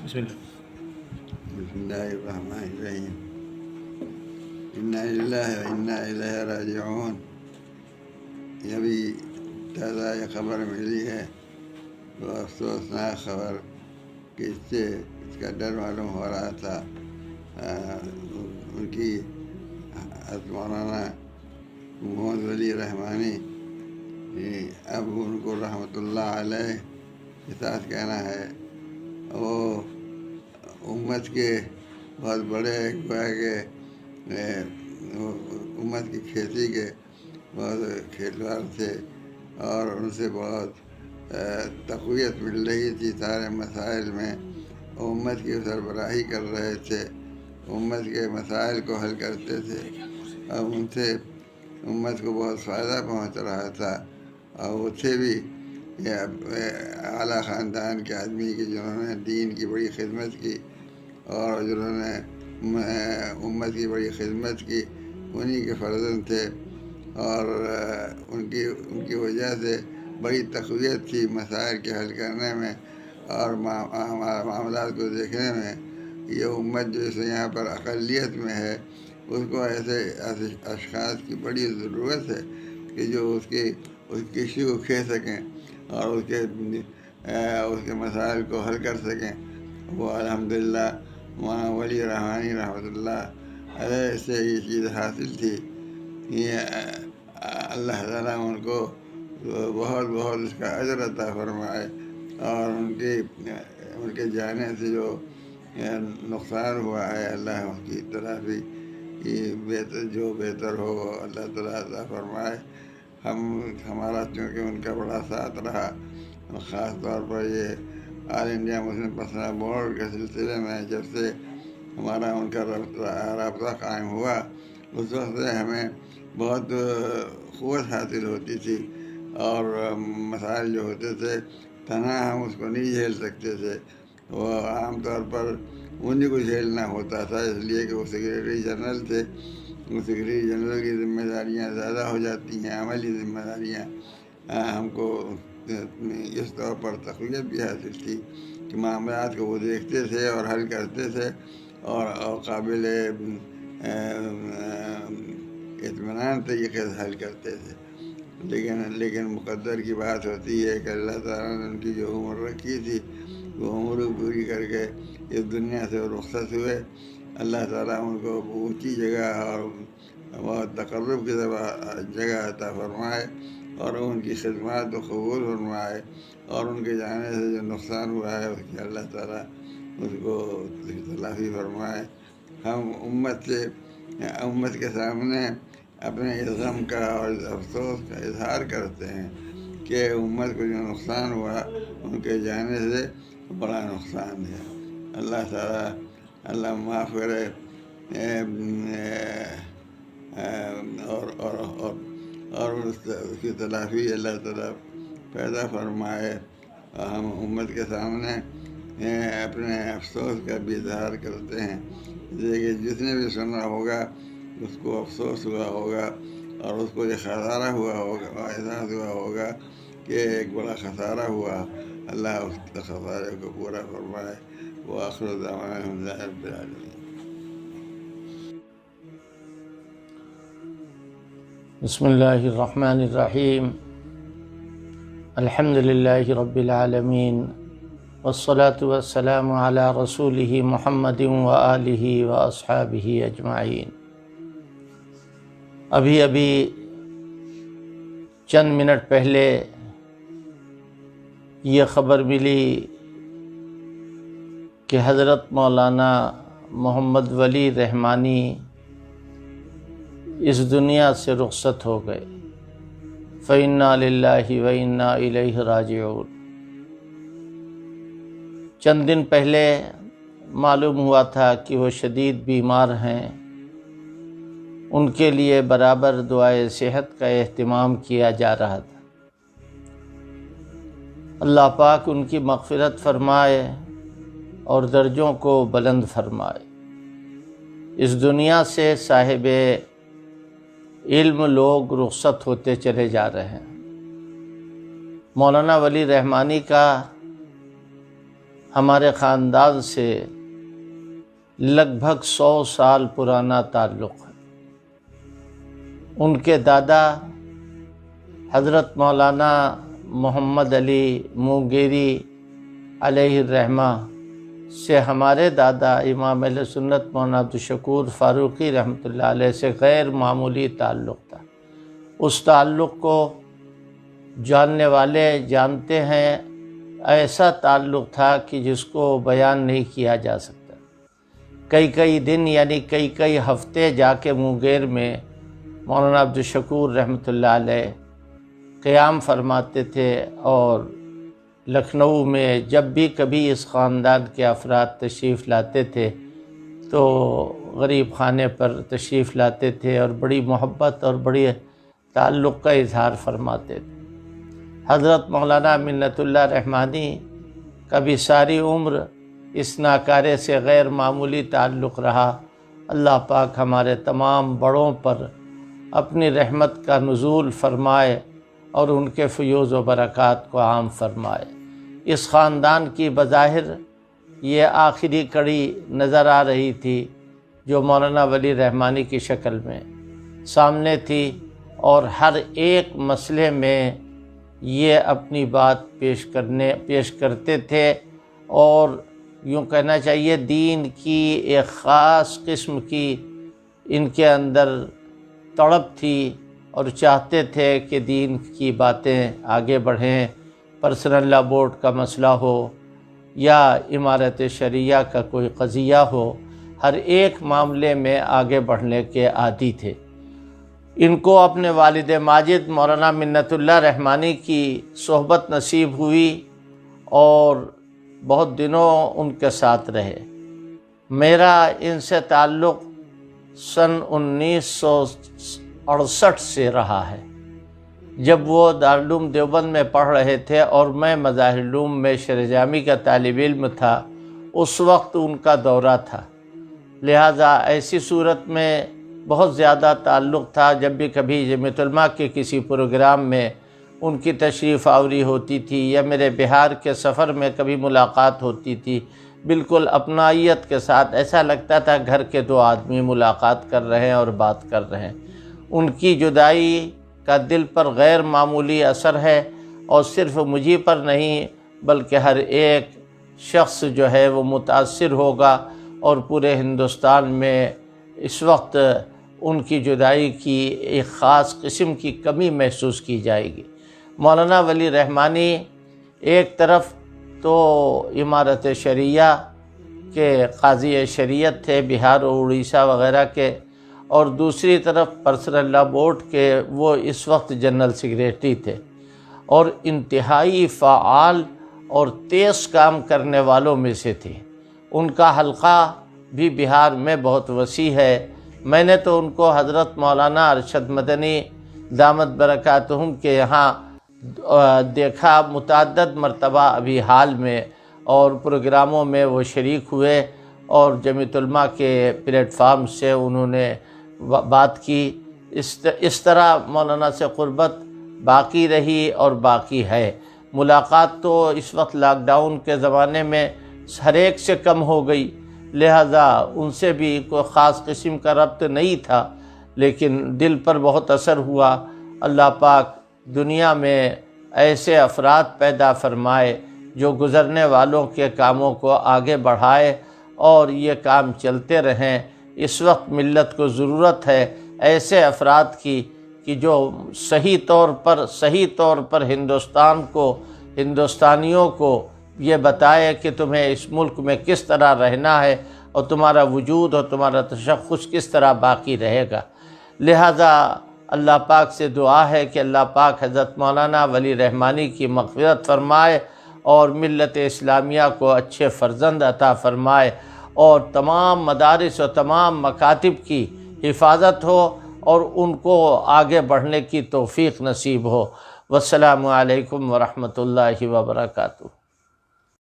بسم اللہ۔ بسم اللہ الرحمن الرحیم۔ انا للہ و انا الیہ راجعون۔ یہ ابھی تازہ یہ خبر ملی ہے، وہ افسوسناک خبر کہ اس سے اس کا ڈر معلوم ہو رہا تھا۔ ان کی حضرت مولانا محمد ولی رحمانی اب ان کو رحمۃ اللہ علیہ کے ساتھ کہنا ہے، وہ امت کے بہت بڑے گویا کہ امت کی کھیتی کے بہت کھیلوار تھے، اور ان سے بہت تقویت مل رہی تھی سارے مسائل میں۔ امت کی سربراہی کر رہے تھے، امت کے مسائل کو حل کرتے تھے، اور ان سے امت کو بہت فائدہ پہنچ رہا تھا۔ اور وہ تھے بھی اعلیٰ خاندان کے آدمی کی جنہوں نے دین کی بڑی خدمت کی اور جنہوں نے امت کی بڑی خدمت کی، انہی کے فرزند تھے، اور ان کی وجہ سے بڑی تقویت تھی مسائل کے حل کرنے میں اور معاملات کو دیکھنے میں۔ یہ امت جو اس یہاں پر اقلیت میں ہے، اس کو ایسے اشخاص کی بڑی ضرورت ہے کہ جو اس کشتی کو کھینچ سکیں اور اس کے مسائل کو حل کر سکیں۔ وہ الحمدللہ مولانا ولی رحمانی رحمۃ اللہ علیہ سے یہ چیز حاصل تھی۔ یہ اللہ تعالیٰ ان کو بہت بہت اس کا اجر عطا فرمائے، اور ان کے جانے سے جو نقصان ہوا ہے، اللہ ان کی تلافی جو بہتر ہو اللہ تعالیٰ عطا فرمائے۔ ہمارا چونکہ ان کا بڑا ساتھ رہا، خاص طور پر یہ آل انڈیا مسلم پرسنل بورڈ کے سلسلے میں جب سے ہمارا ان کا رابطہ قائم ہوا، اس وقت سے ہمیں بہت قوت حاصل ہوتی تھی، اور مسائل جو ہوتے تھے تنہا ہم اس کو نہیں جھیل سکتے تھے، وہ عام طور پر انہیں کو جھیلنا ہوتا تھا، اس لیے کہ وہ سیکریٹری جنرل تھے۔ وہ سیکریٹری جنرل کی ذمہ داریاں زیادہ ہو جاتی ہیں، عملی ذمہ داریاں۔ ہم کو اس طور پر تقویت بھی حاصل تھی کہ معاملات کو وہ دیکھتے تھے اور حل کرتے تھے، اور قابل اطمینان طریقے سے حل کرتے تھے۔ لیکن مقدر کی بات ہوتی ہے کہ اللہ تعالیٰ نے ان کی جو عمر رکھی تھی، وہ عمر پوری کر کے اس دنیا سے رخصت ہوئے۔ اللہ تعالیٰ ان کو اونچی جگہ اور بہت تقرب کی جگہ عطا فرمائے، اور ان کی خدمات کو قبول فرمائے، اور ان کے جانے سے جو نقصان ہوا ہے اس کی اللہ تعالیٰ اس کو تلافی فرمائے۔ ہم امت کے سامنے اپنے اس غم کا اور اس افسوس کا اظہار کرتے ہیں کہ امت کو جو نقصان ہوا ان کے جانے سے بڑا نقصان ہے۔ اللہ تعالیٰ اللہ معاف کرے اور اس کی تلافی اللہ تعالیٰ پیدا فرمائے۔ ہم امت کے سامنے اپنے افسوس کا بھی اظہار کرتے ہیں، لیکن جس نے بھی سنا ہوگا اس کو افسوس ہوا ہوگا، اور اس کو یہ خسارہ ہوا ہوگا، احساس ہوا ہوگا کہ ایک بڑا خسارہ ہوا۔ اللہ اس خسارے کو پورا فرمائے۔ وآخر دعوانا الحمد للہ رب العالمین۔ بسم اللہ الرحمن الرحیم۔ الحمد للہ رب العالمین، والصلاة والسلام علی رسولہ محمد وآلہ واصحابہ اجمعین۔ ابھی چند منٹ پہلے یہ خبر ملی کہ حضرت مولانا محمد ولی رحمانی اس دنیا سے رخصت ہو گئے۔ فَإِنَّا لِلَّهِ وَإِنَّا إِلَيْهِ رَاجِعُونَ۔ چند دن پہلے معلوم ہوا تھا کہ وہ شدید بیمار ہیں، ان کے لیے برابر دعائے صحت کا اہتمام کیا جا رہا تھا۔ اللہ پاک ان کی مغفرت فرمائے اور درجوں کو بلند فرمائے۔ اس دنیا سے صاحب علم لوگ رخصت ہوتے چلے جا رہے ہیں۔ مولانا ولی رحمانی کا ہمارے خاندان سے لگ بھگ 100 سال پرانا تعلق ہے۔ ان کے دادا حضرت مولانا محمد علی مونگیری علیہ الرحمہ سے ہمارے دادا امام اہل سنت مولانا عبدالشکور فاروقی رحمۃ اللہ علیہ سے غیر معمولی تعلق تھا۔ اس تعلق کو جاننے والے جانتے ہیں، ایسا تعلق تھا کہ جس کو بیان نہیں کیا جا سکتا۔ کئی دن یعنی کئی ہفتے جا کے مونگیر میں مولانا عبدالشکور رحمۃ اللہ علیہ قیام فرماتے تھے، اور لکھنؤ میں جب بھی کبھی اس خاندان کے افراد تشریف لاتے تھے تو غریب خانے پر تشریف لاتے تھے اور بڑی محبت اور بڑی تعلق کا اظہار فرماتے تھے۔ حضرت مولانا منت اللہ رحمانی کا بھی ساری عمر اس ناکارے سے غیر معمولی تعلق رہا۔ اللہ پاک ہمارے تمام بڑوں پر اپنی رحمت کا نزول فرمائے اور ان کے فیوز و برکات کو عام فرمائے۔ اس خاندان کی بظاہر یہ آخری کڑی نظر آ رہی تھی جو مولانا ولی رحمانی کی شکل میں سامنے تھی، اور ہر ایک مسئلے میں یہ اپنی بات پیش کرتے تھے، اور یوں کہنا چاہیے دین کی ایک خاص قسم کی ان کے اندر تڑپ تھی، اور چاہتے تھے کہ دین کی باتیں آگے بڑھیں۔ پرسنل لا بورڈ کا مسئلہ ہو یا امارت شریعہ کا کوئی قضیہ ہو، ہر ایک معاملے میں آگے بڑھنے کے عادی تھے۔ ان کو اپنے والد ماجد مولانا منت اللہ رحمانی کی صحبت نصیب ہوئی اور بہت دنوں ان کے ساتھ رہے۔ میرا ان سے تعلق سن 1968 سے رہا ہے، جب وہ دارالعلوم دیوبند میں پڑھ رہے تھے اور میں مظاہر علوم میں شرح جامی کا طالب علم تھا۔ اس وقت ان کا دورہ تھا، لہٰذا ایسی صورت میں بہت زیادہ تعلق تھا۔ جب بھی کبھی جمعیت علماء کے کسی پروگرام میں ان کی تشریف آوری ہوتی تھی یا میرے بہار کے سفر میں کبھی ملاقات ہوتی تھی، بالکل اپنائیت کے ساتھ ایسا لگتا تھا گھر کے دو آدمی ملاقات کر رہے ہیں اور بات کر رہے ہیں۔ ان کی جدائی کا دل پر غیر معمولی اثر ہے، اور صرف مجھے پر نہیں بلکہ ہر ایک شخص جو ہے وہ متاثر ہوگا، اور پورے ہندوستان میں اس وقت ان کی جدائی کی ایک خاص قسم کی کمی محسوس کی جائے گی۔ مولانا ولی رحمانی ایک طرف تو امارت شریعہ کے قاضی شریعت تھے بہار و اڑیسہ وغیرہ کے، اور دوسری طرف پرسنل لا بورڈ کے وہ اس وقت جنرل سیکریٹری تھے، اور انتہائی فعال اور تیز کام کرنے والوں میں سے تھے۔ ان کا حلقہ بھی بہار میں بہت وسیع ہے۔ میں نے تو ان کو حضرت مولانا ارشد مدنی دامت برکاتہم کے یہاں دیکھا متعدد مرتبہ ابھی حال میں، اور پروگراموں میں وہ شریک ہوئے، اور جمعیت علماء کے پلیٹ فارم سے انہوں نے بات کی۔ اس طرح مولانا سے قربت باقی رہی اور باقی ہے۔ ملاقات تو اس وقت لاک ڈاؤن کے زمانے میں ہر ایک سے کم ہو گئی، لہذا ان سے بھی کوئی خاص قسم کا ربط نہیں تھا، لیکن دل پر بہت اثر ہوا۔ اللہ پاک دنیا میں ایسے افراد پیدا فرمائے جو گزرنے والوں کے کاموں کو آگے بڑھائے، اور یہ کام چلتے رہیں۔ اس وقت ملت کو ضرورت ہے ایسے افراد کی کہ جو صحیح طور پر ہندوستان کو، ہندوستانیوں کو یہ بتائے کہ تمہیں اس ملک میں کس طرح رہنا ہے، اور تمہارا وجود اور تمہارا تشخص کس طرح باقی رہے گا۔ لہذا اللہ پاک سے دعا ہے کہ اللہ پاک حضرت مولانا ولی رحمانی کی مغفرت فرمائے، اور ملت اسلامیہ کو اچھے فرزند عطا فرمائے، اور تمام مدارس و تمام مکاتب کی حفاظت ہو، اور ان کو آگے بڑھنے کی توفیق نصیب ہو۔ والسلام علیکم ورحمۃ اللہ وبرکاتہ۔